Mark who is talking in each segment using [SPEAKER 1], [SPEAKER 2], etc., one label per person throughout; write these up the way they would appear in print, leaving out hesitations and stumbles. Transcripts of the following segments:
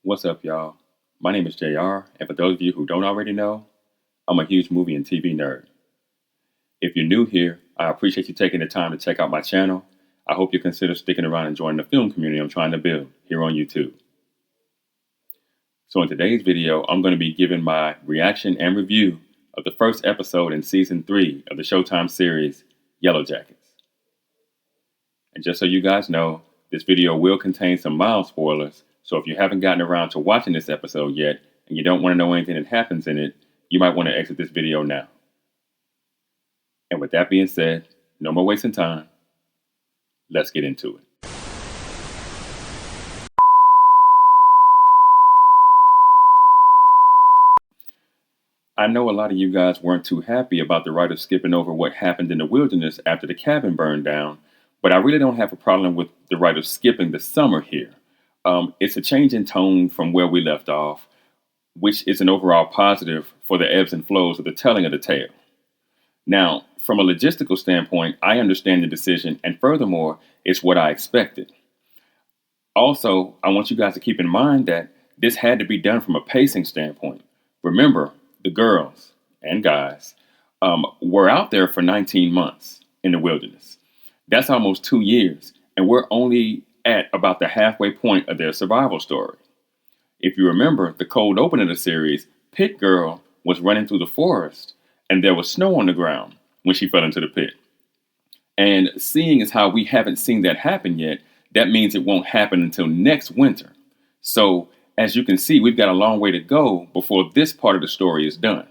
[SPEAKER 1] What's up, y'all? My name is JR, and for those of you who don't already know, I'm a huge movie and TV nerd. If you're new here, I appreciate you taking the time to check out my channel. I hope you consider sticking around and joining the film community I'm trying to build here on YouTube. So in today's video, I'm going to be giving my reaction and review of the first episode in Season 3 of the Showtime series, Yellowjackets. And just so you guys know, this video will contain some mild spoilers, so if you haven't gotten around to watching this episode yet, and you don't want to know anything that happens in it, you might want to exit this video now. And with that being said, no more wasting time. Let's get into it. I know a lot of you guys weren't too happy about the writers skipping over what happened in the wilderness after the cabin burned down, but I really don't have a problem with the writers skipping the summer here. It's a change in tone from where we left off, which is an overall positive for the ebbs and flows of the telling of the tale. Now, from a logistical standpoint, I understand the decision, and furthermore, it's what I expected. Also, I want you guys to keep in mind that this had to be done from a pacing standpoint. Remember, the girls and guys were out there for 19 months in the wilderness. That's almost 2 years, and we're only at about the halfway point of their survival story. If you remember, the cold open of the series, Pit Girl was running through the forest, and there was snow on the ground when she fell into the pit. And seeing as how we haven't seen that happen yet, that means it won't happen until next winter. So, as you can see, we've got a long way to go before this part of the story is done.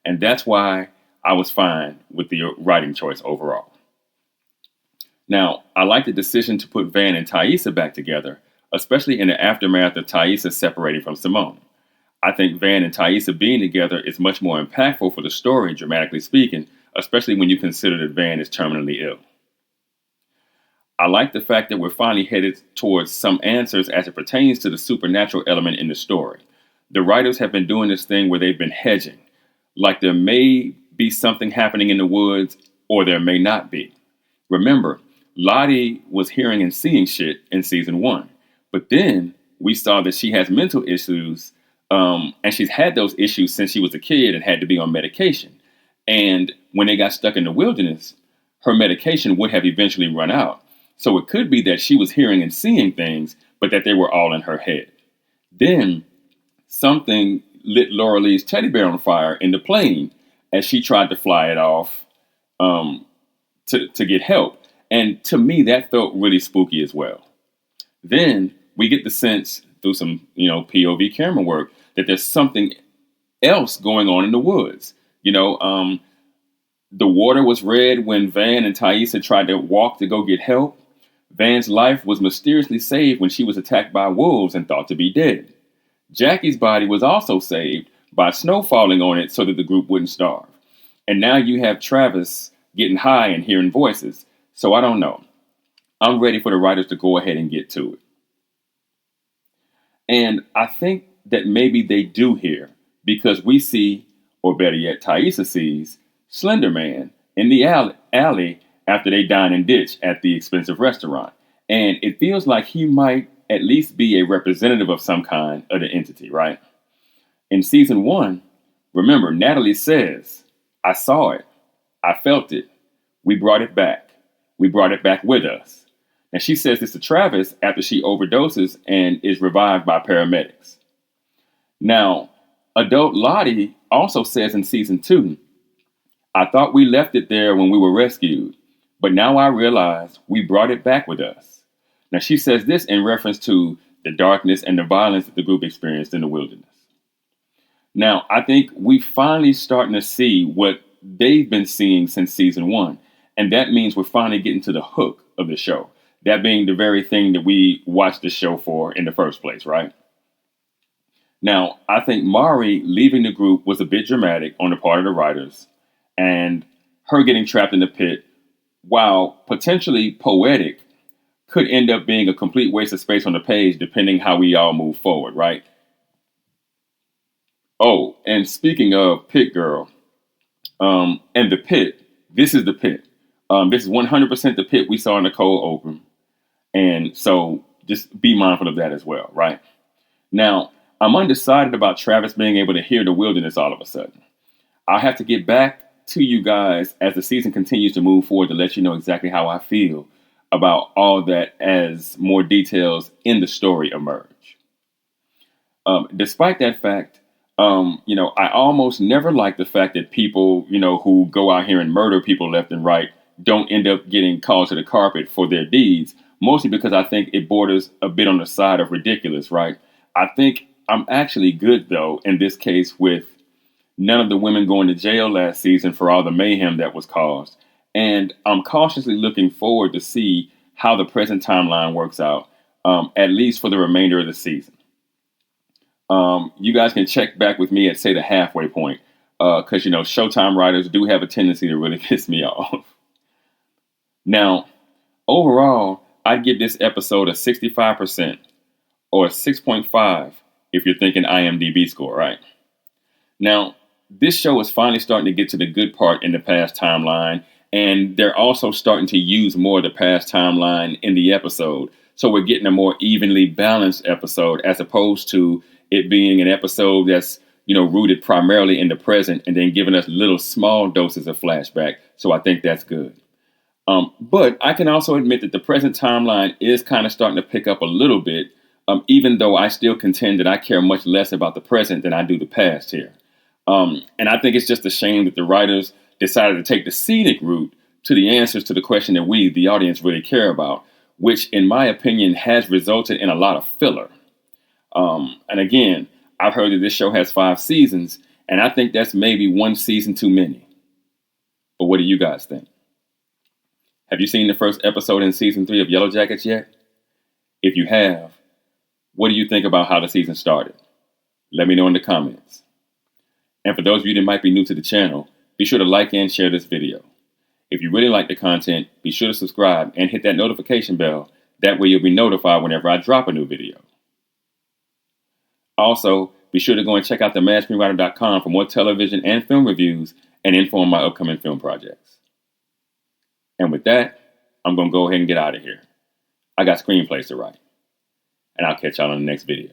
[SPEAKER 1] And that's why I was fine with the writing choice overall. Now, I like the decision to put Van and Taissa back together, especially in the aftermath of Taissa separating from Simone. I think Van and Taissa being together is much more impactful for the story, dramatically speaking, especially when you consider that Van is terminally ill. I like the fact that we're finally headed towards some answers as it pertains to the supernatural element in the story. The writers have been doing this thing where they've been hedging. Like there may be something happening in the woods, or there may not be. Remember, Lottie was hearing and seeing shit in Season 1. But then we saw that she has mental issues, and she's had those issues since she was a kid and had to be on medication. And when they got stuck in the wilderness, her medication would have eventually run out. So it could be that she was hearing and seeing things, but that they were all in her head. Then something lit Laura Lee's teddy bear on fire in the plane as she tried to fly it off to get help. And to me, that felt really spooky as well. Then we get the sense through some, POV camera work that there's something else going on in the woods. The water was red when Van and Taissa tried to walk to go get help. Van's life was mysteriously saved when she was attacked by wolves and thought to be dead. Jackie's body was also saved by snow falling on it so that the group wouldn't starve. And now you have Travis getting high and hearing voices. So I don't know. I'm ready for the writers to go ahead and get to it. And I think that maybe they do here because we see, or better yet, Taissa sees, Slender Man in the alley after they dine and ditch at the expensive restaurant. And it feels like he might at least be a representative of some kind of the entity, right? In Season 1, remember, Natalie says, I saw it. I felt it. We brought it back. We brought it back with us. And she says this to Travis after she overdoses and is revived by paramedics. Now, adult Lottie also says in Season 2, I thought we left it there when we were rescued, but now I realize we brought it back with us. Now, she says this in reference to the darkness and the violence that the group experienced in the wilderness. Now, I think we finally starting to see what they've been seeing since Season 1. And that means we're finally getting to the hook of the show. That being the very thing that we watched the show for in the first place, right? Now, I think Mari leaving the group was a bit dramatic on the part of the writers. And her getting trapped in the pit, while potentially poetic, could end up being a complete waste of space on the page depending how we all move forward, right? Oh, and speaking of Pit Girl, and the pit, this is the pit. This is 100% the pit we saw in the cold open. And so just be mindful of that as well, right? Now, I'm undecided about Travis being able to hear the wilderness all of a sudden. I'll have to get back to you guys as the season continues to move forward to let you know exactly how I feel about all that as more details in the story emerge. Despite that fact, I almost never like the fact that people, who go out here and murder people left and right don't end up getting called to the carpet for their deeds, mostly because I think it borders a bit on the side of ridiculous, right? I think I'm actually good, though, in this case with none of the women going to jail last season for all the mayhem that was caused. And I'm cautiously looking forward to see how the present timeline works out, at least for the remainder of the season. You guys can check back with me at, say, the halfway point, because, Showtime writers do have a tendency to really piss me off. Now, overall, I'd give this episode a 65% or a 6.5 if you're thinking IMDb score, right? Now, this show is finally starting to get to the good part in the past timeline, and they're also starting to use more of the past timeline in the episode. So we're getting a more evenly balanced episode as opposed to it being an episode that's, rooted primarily in the present and then giving us little small doses of flashback. So I think that's good. But I can also admit that the present timeline is kind of starting to pick up a little bit, even though I still contend that I care much less about the present than I do the past here. And I think it's just a shame that the writers decided to take the scenic route to the answers to the question that we, the audience, really care about, which, in my opinion, has resulted in a lot of filler. And again, I've heard that this show has 5 seasons, and I think that's maybe one season too many. But what do you guys think? Have you seen the first episode in season 3 of Yellowjackets yet? If you have, what do you think about how the season started? Let me know in the comments. And for those of you that might be new to the channel, be sure to like and share this video. If you really like the content, be sure to subscribe and hit that notification bell. That way you'll be notified whenever I drop a new video. Also, be sure to go and check out themadScreenwriter.com for more television and film reviews and info on my upcoming film projects. And with that, I'm going to go ahead and get out of here. I got screenplays to write. And I'll catch y'all on the next video.